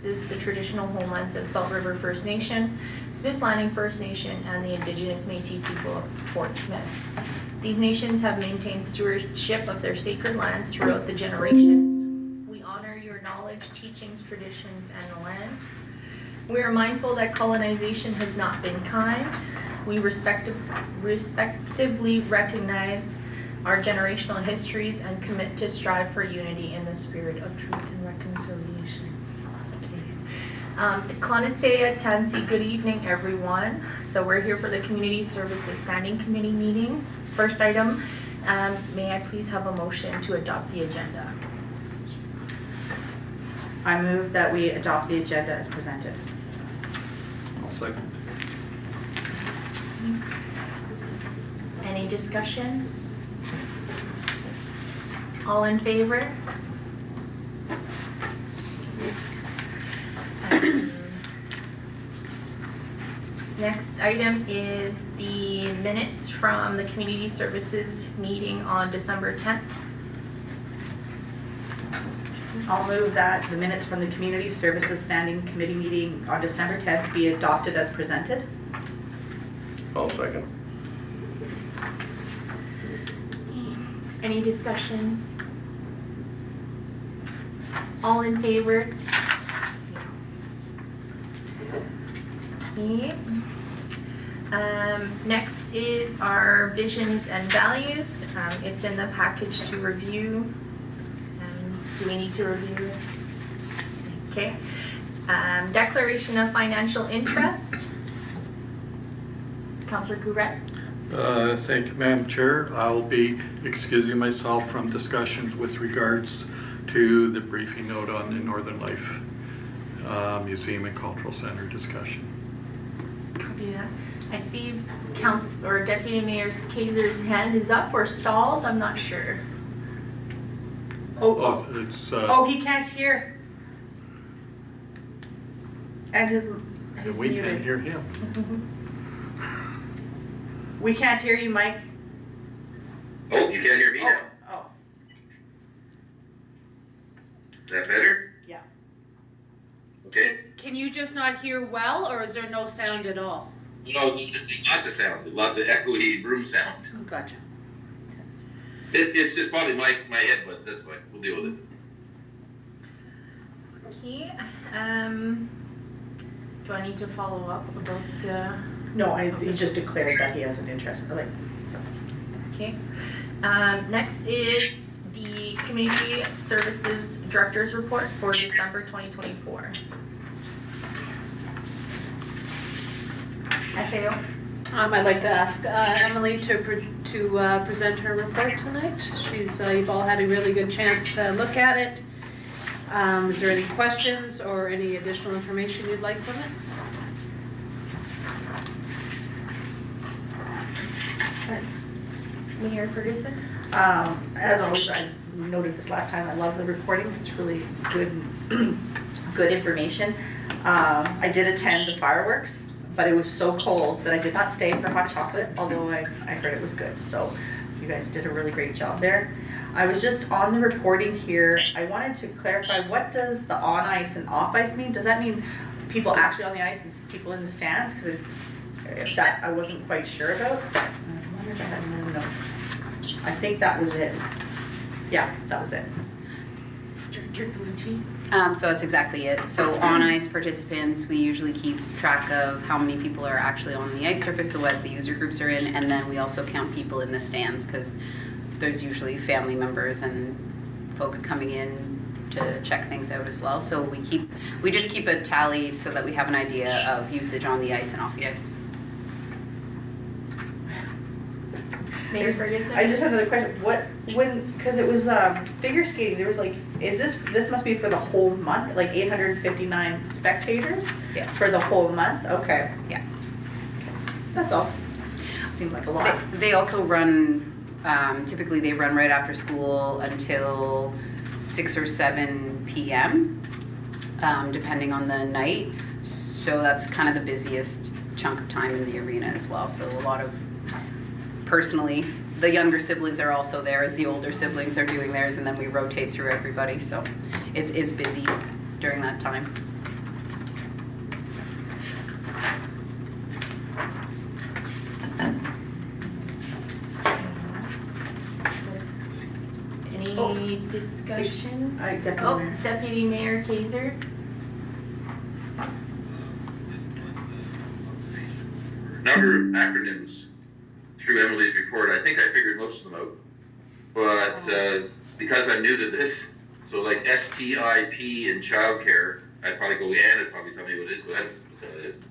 is the traditional homelands of Salt River First Nation, Smiths Landing First Nation, and the Indigenous Métis people of Fort Smith. These nations have maintained stewardship of their sacred lands throughout the generations. We honor your knowledge, teachings, traditions, and the land. We are mindful that colonization has not been kind. We respectively recognize our generational histories and commit to strive for unity in the spirit of truth and reconciliation. Klonitsea Tansi, good evening everyone. So we're here for the Community Services Standing Committee meeting. First item, may I please have a motion to adopt the agenda? I move that we adopt the agenda as presented. I'll second. Any discussion? All in favor? Next item is the minutes from the Community Services meeting on December 10th. I'll move that the minutes from the Community Services Standing Committee meeting on December 10th be adopted as presented. I'll second. Any discussion? All in favor? Okay. Next is our visions and values. It's in the package to review. Do we need to review it? Okay. Declaration of financial interest. Councillor Gouret. Thank you, Madam Chair. I'll be excusing myself from discussions with regards to the briefing note on the Northern Life Museum and Cultural Center discussion. Copy that. I see Councillor Deputy Mayor Kaiser's hand is up or stalled. I'm not sure. Oh, it's He can't hear. And he's we muted. can't hear him. We can't hear you, Mike. Oh, you can't hear me now. Oh, Is that better? yeah. Okay. Can you just not hear well, or is there no sound at all? No, there's lots of sound, lots of echoey room sound. Oh, gotcha. It's just probably my headbuds. That's why we'll deal with it. Okay. Do I need to follow up about No, he just declared that he has an interest. Okay. Next is the Community Services Director's Report for December 2024. SAO. I'd like to ask Emily to present her report tonight. You've all had a really good chance to look at it. Is there any questions or any additional information you'd like from it? Mayor Ferguson. As always, I noted this last time, I love the reporting. It's really good, good information. I did attend the fireworks, but it was so cold that I did not stay for hot chocolate, although I heard it was good. So you guys did a really great job there. I was just on the reporting here. I wanted to clarify, what does the on ice and off ice mean? Does that mean people actually on the ice and people in the stands? Because if that I wasn't quite sure about. I wonder if I had another note. I think that was it. Yeah, that was it. So that's exactly it. So on ice participants, we usually keep track of how many people are actually on the ice surface, so as the user groups are in, and then we also count people in the stands because there's usually family members and folks coming in to check things out as well. So we just keep a tally so that we have an idea of usage on the ice and off the ice. Mayor Ferguson. I just had another question. Because it was figure skating, there was like, this must be for the whole month, like 859 spectators? Yeah. For the whole month? Okay. Yeah. That's all. Seemed like a lot. They also run, typically they run right after school until 6 or 7 p.m. Depending on the night. So that's kind of the busiest chunk of time in the arena as well. So a lot of, personally, the younger siblings are also there as the older siblings are doing theirs, and then we rotate through everybody. So it's busy during that time. Any discussion? Deputy Oh, Mayor. Deputy Mayor Kaiser? Number of acronyms through Emily's report, I think I figured most of them out. But because I'm new to this, so like STIP in childcare, I'd probably go, Ann would probably tell me what it is, but I don't know what that is.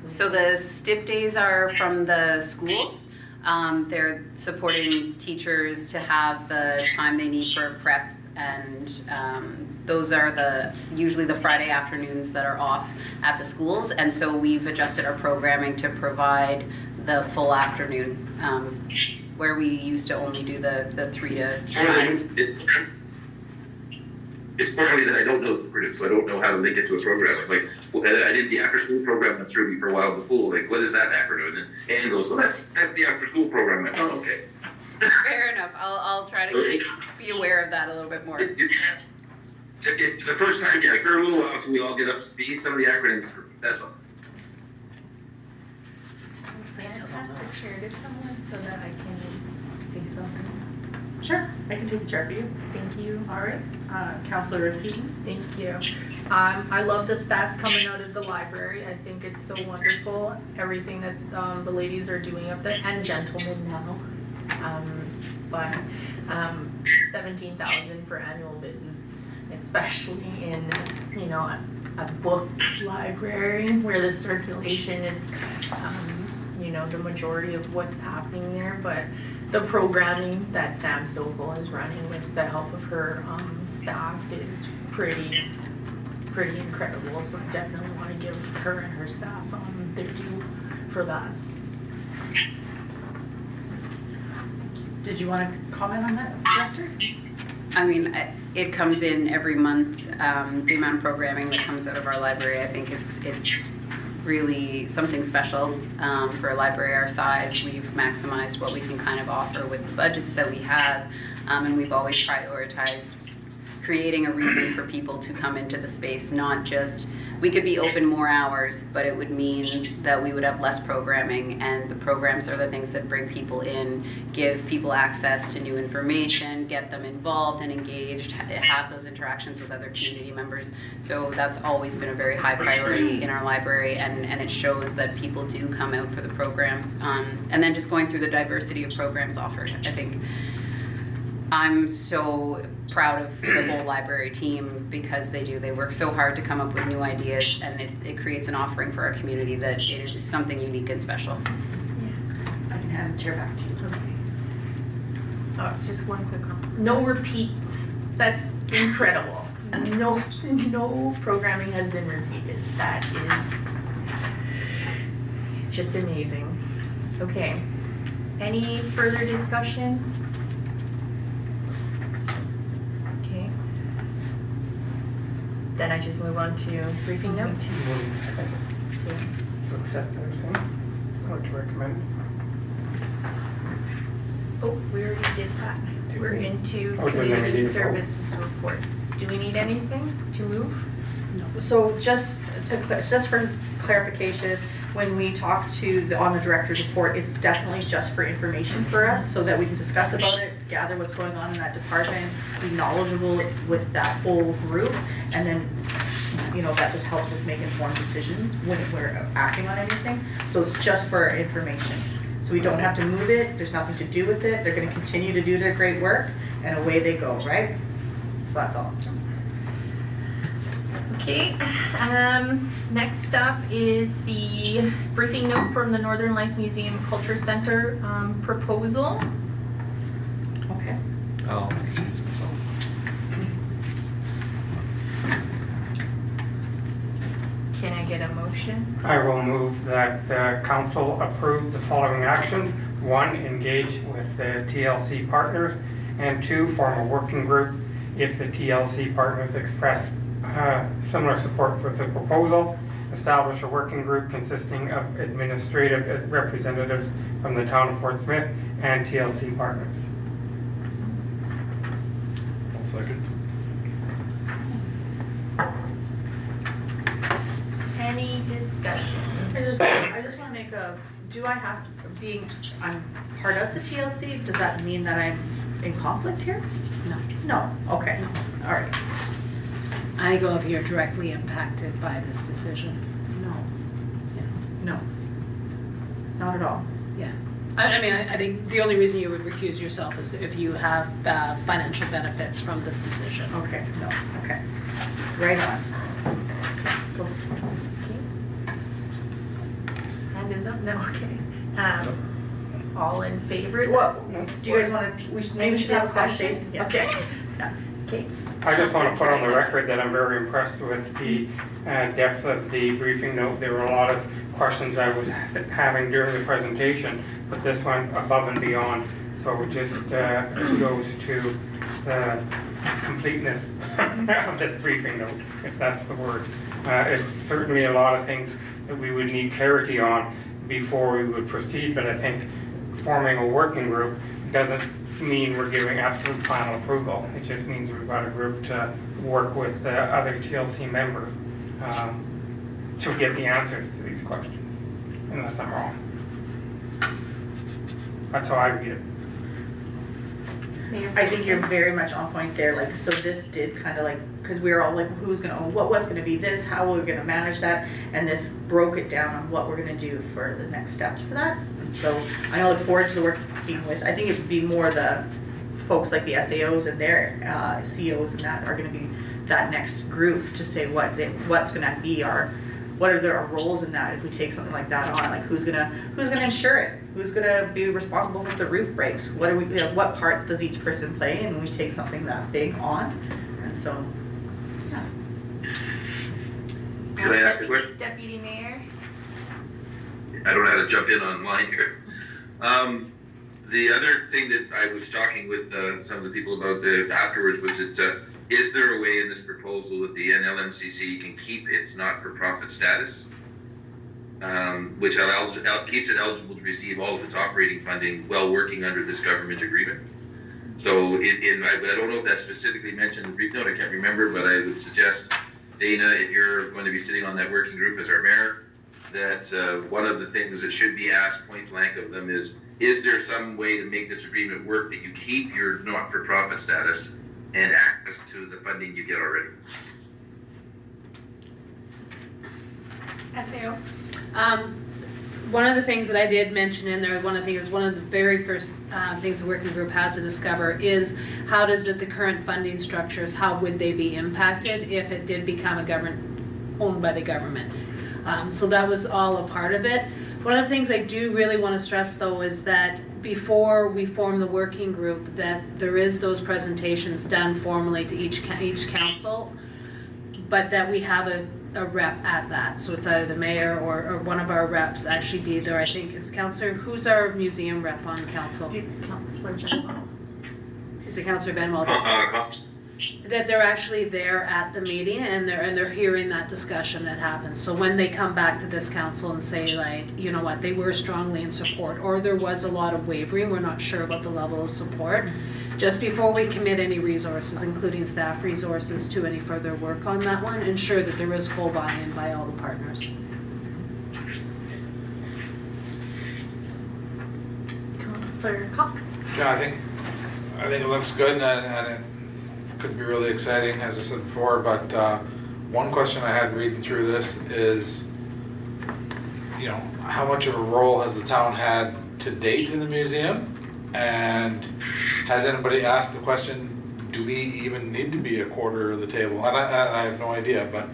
So the STIP days are from the schools. They're supporting teachers to have the time they need for prep, and those are usually the Friday afternoons that are off at the schools. And so we've adjusted our programming to provide the full afternoon, where we used to only do the 3 to 5. It's partly that I don't know the acronyms, so I don't know how to link it to a program. Like, I did the after-school program that threw me for a while at the pool. Like, what is that acronym? And Ann goes, well, that's the after-school program. I'm like, oh, okay. Fair enough. I'll try to be aware of that a little bit more. It's the first time, yeah, for a little while until we all get up to speed. Some of the acronyms, that's all. May I pass the chair to someone so that I can say something? Sure, I can take the chair for you. Thank you. All right, Councillor Keaton. Thank you. I love the stats coming out of the library. I think it's so wonderful, everything that the ladies are doing up there, and gentlemen now. But 17,000 for annual visits, especially in, you know, a book library where the circulation is, you know, the majority of what's happening there. But the programming that Sam Stokel is running with the help of her staff is pretty incredible. So I definitely want to give her and her staff their due for that. Did you want to comment on that, Director? I mean, it comes in every month, the amount of programming that comes out of our library. I think it's really something special for a library our size. We've maximized what we can kind of offer with the budgets that we have, and we've always prioritized creating a reason for people to come into the space, not just, we could be open more hours, but it would mean that we would have less programming, and the programs are the things that bring people in, give people access to new information, get them involved and engaged, have those interactions with other community members. So that's always been a very high priority in our library, and it shows that people do come out for the programs. And then just going through the diversity of programs offered, I think I'm so proud of the whole library team because they work so hard to come up with new ideas, and it creates an offering for our community that it is something unique and special. I can hand the chair back to you. Okay. Oh, just one quick comment. No repeats. That's incredible. No programming has been repeated. That is just amazing. Okay. Any further discussion? Okay. Then I just move on to briefing note. To accept everything, or to recommend. Oh, we already did that. We're into Oh, then we need community to vote. services report. Do we need anything to move? So just for clarification, when we talk on the director's report, it's definitely just for information for us so that we can discuss about it, gather what's going on in that department, be knowledgeable with that whole group, and then, you know, that just helps us make informed decisions when we're acting on anything. So it's just for information. So we don't have to move it, there's nothing to do with it, they're gonna continue to do their great work, and away they go, right? So that's all. Okay, next up is the briefing note from the Northern Life Museum Culture Center proposal. Okay. I'll excuse myself. Can I get a motion? I will move that the council approve the following actions. 1, engage with the TLC partners, and 2, form a working group if the TLC partners express similar support for the proposal. Establish a working group consisting of administrative representatives from the town of Fort Smith and TLC partners. I'll second. Any discussion? I just want to make do I have, I'm part of the TLC, does that mean that I'm in conflict here? No. No, okay, all right. I go if you're directly impacted by this decision. No, not at all. Yeah. I mean, I think the only reason you would recuse yourself is if you have financial benefits from this decision. Okay, no, okay. Right on. Go this way. Hand is up, no, okay. All in favor? What, do you guys wanna, maybe we should have a Discussion? conversation? Yeah. Okay. Yeah. Okay. I just want to put on the record that I'm very impressed with the depth of the briefing note. There were a lot of questions I was having during the presentation, but this went above and beyond. So just kudos to the completeness of this briefing note, if that's the word. It's certainly a lot of things that we would need clarity on before we would proceed, but I think forming a working group doesn't mean we're giving absolute final approval. It just means we've got a group to work with the other TLC members to get the answers to these questions, unless I'm wrong. That's how I read it. Mayor I think you're Ferguson? very much on point there, like, so this did kind of like, because we were all like, who's gonna own what, what's gonna be this, how are we gonna manage that? And this broke it down on what we're gonna do for the next steps for that. And so I look forward to working with, I think it would be more the folks like the SAOs and their CEOs and that are gonna be that next group to say what's gonna be what are our roles in that if we take something like that on, like who's gonna insure it? Who's gonna be responsible if the roof breaks? What parts does each person play and when we take something that big on? And so, yeah. Can I ask a question? Deputy Mayor? I don't know how to jump in online here. The other thing that I was talking with some of the people about afterwards was that is there a way in this proposal that the NLMCC can keep its not-for-profit status, which keeps it eligible to receive all of its operating funding while working under this government agreement? So I don't know if that's specifically mentioned in the brief note, I can't remember, but I would suggest, Dana, if you're going to be sitting on that working group as our mayor, that one of the things that should be asked point blank of them is there some way to make this agreement work that you keep your not-for-profit status and access to the funding you get already? SAO? One of the things that I did mention in there, one of the very first things the working group has to discover is how does the current funding structures, how would they be impacted if it did become a government, owned by the government? So that was all a part of it. One of the things I do really want to stress though is that before we form the working group, that there is those presentations done formally to each council, but that we have a rep at that. So it's either the mayor or one of our reps actually be there. I think is Councillor, who's our museum rep on council? It's Councillor Benwell. Is it Councillor Benwell? That they're actually there at the meeting and they're hearing that discussion that happens. So when they come back to this council and say like, you know what, they were strongly in support, or there was a lot of wavering, we're not sure about the level of support, just before we commit any resources, including staff resources, to any further work on that one, ensure that there is full buy-in by all the partners. Councillor Cox? Yeah, I think it looks good and it could be really exciting, as I said before, but one question I had reading through this is, you know, how much of a role has the town had to date in the museum? And has anybody asked the question, do we even need to be a quarter of the table? And I have no idea, but,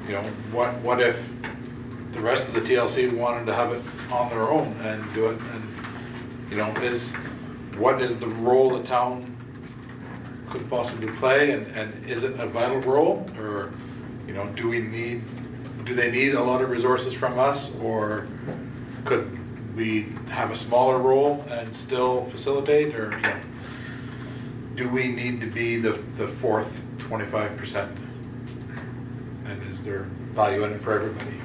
you know, what if the rest of the TLC wanted to have it on their own and do it? And, you know, what is the role the town could possibly play, and is it a vital role, or, you know, do they need a lot of resources from us, or could we have a smaller role and still facilitate, or, you know, do we need to be the fourth 25%, and is there value in it for everybody?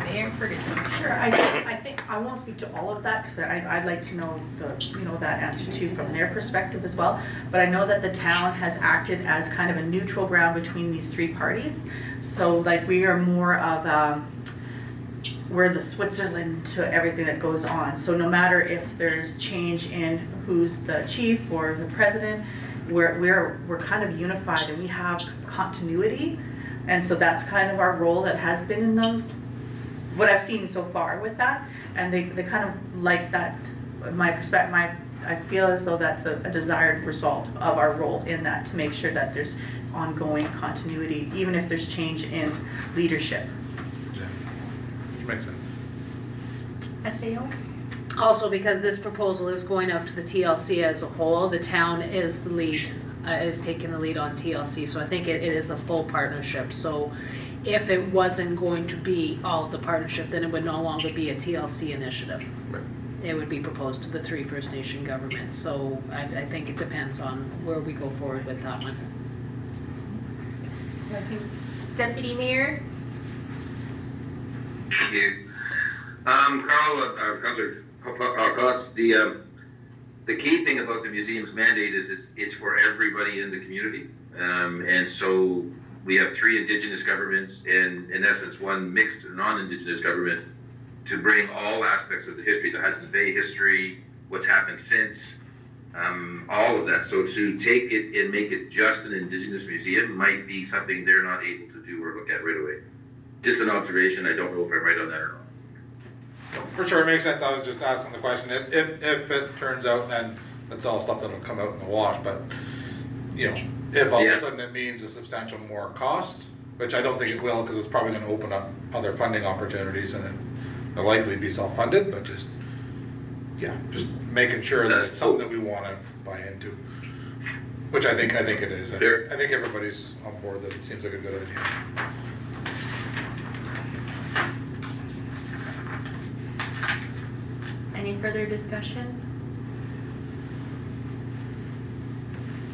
Mayor Ferguson? Sure, I think, I won't speak to all of that, because I'd like to know that answer too from their perspective as well. But I know that the town has acted as kind of a neutral ground between these three parties. So like we are more of, we're the Switzerland to everything that goes on. So no matter if there's change in who's the chief or the president, we're kind of unified and we have continuity. And so that's kind of our role that has been in those, what I've seen so far with that. And they kind of like that, my perspective, I feel as though that's a desired result of our role in that, to make sure that there's ongoing continuity, even if there's change in leadership. Yeah. Which makes sense. SAO? Also, because this proposal is going out to the TLC as a whole, the town is the lead, is taking the lead on TLC, so I think it is a full partnership. So if it wasn't going to be all of the partnership, then it would no longer be a TLC initiative. Right. It would be proposed to the 3 First Nation governments, so I think it depends on where we go forward with that one. Deputy Mayor? Thank you. Councillor Cox, the key thing about the museum's mandate is it's for everybody in the community. And so we have 3 Indigenous governments and, in essence, 1 mixed non-Indigenous government to bring all aspects of the history, the Hudson Bay history, what's happened since, all of that. So to take it and make it just an Indigenous museum might be something they're not able to do or look at right away. Just an observation. I don't know if I'm right on that or not. For sure, it makes sense. I was just asking the question. If it turns out, then that's all stuff that'll come out in the wash. But, you know, if all of a sudden it means a substantial more cost, which I don't think it will, because it's probably going to open up other funding opportunities and it'll likely be self-funded, but just making sure that it's something that we want to buy into, which I think it is. Fair. I think everybody's on board that it seems like a good idea. Any further discussion?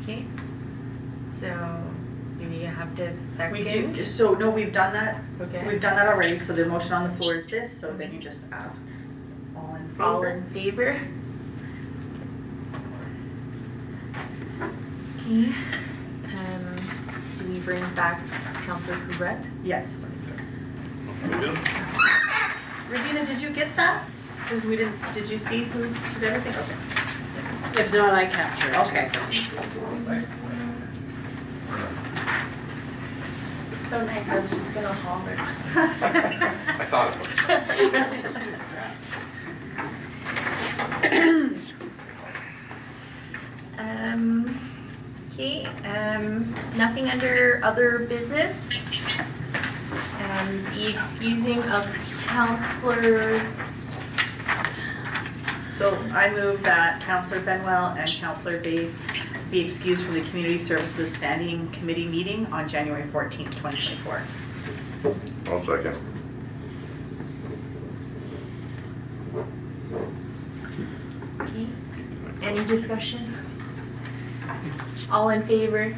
Okay, so do we have to second? We do, so no, we've done that. Okay. We've done that already, so the motion on the floor is this, so then you just ask all in favor. All in favor? Okay, do we bring back Councillor Courette? Yes. We do? Ravina, did you get that? Because we didn't, did you see who did everything? Okay. If not, I capture it. Okay. It's so nice, I was just gonna holler. I thought it was. Okay, nothing under other business. The excusing of councillors. So I move that Councillor Benwell and Councillor Bay be excused from the Community Services Standing Committee meeting on January 14th, 2024. I'll second. Okay, any discussion? All in favor?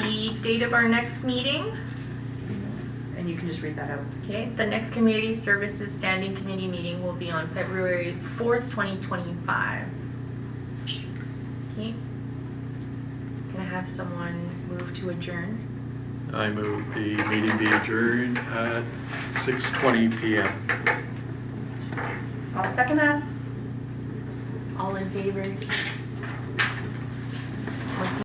The date of our next meeting, And you can just read that out. okay, the next Community Services Standing Committee meeting will be on February 4th, 2025. Okay. Can I have someone move to adjourn? I move the meeting be adjourned at 6:20 PM. I'll second that. All in favor?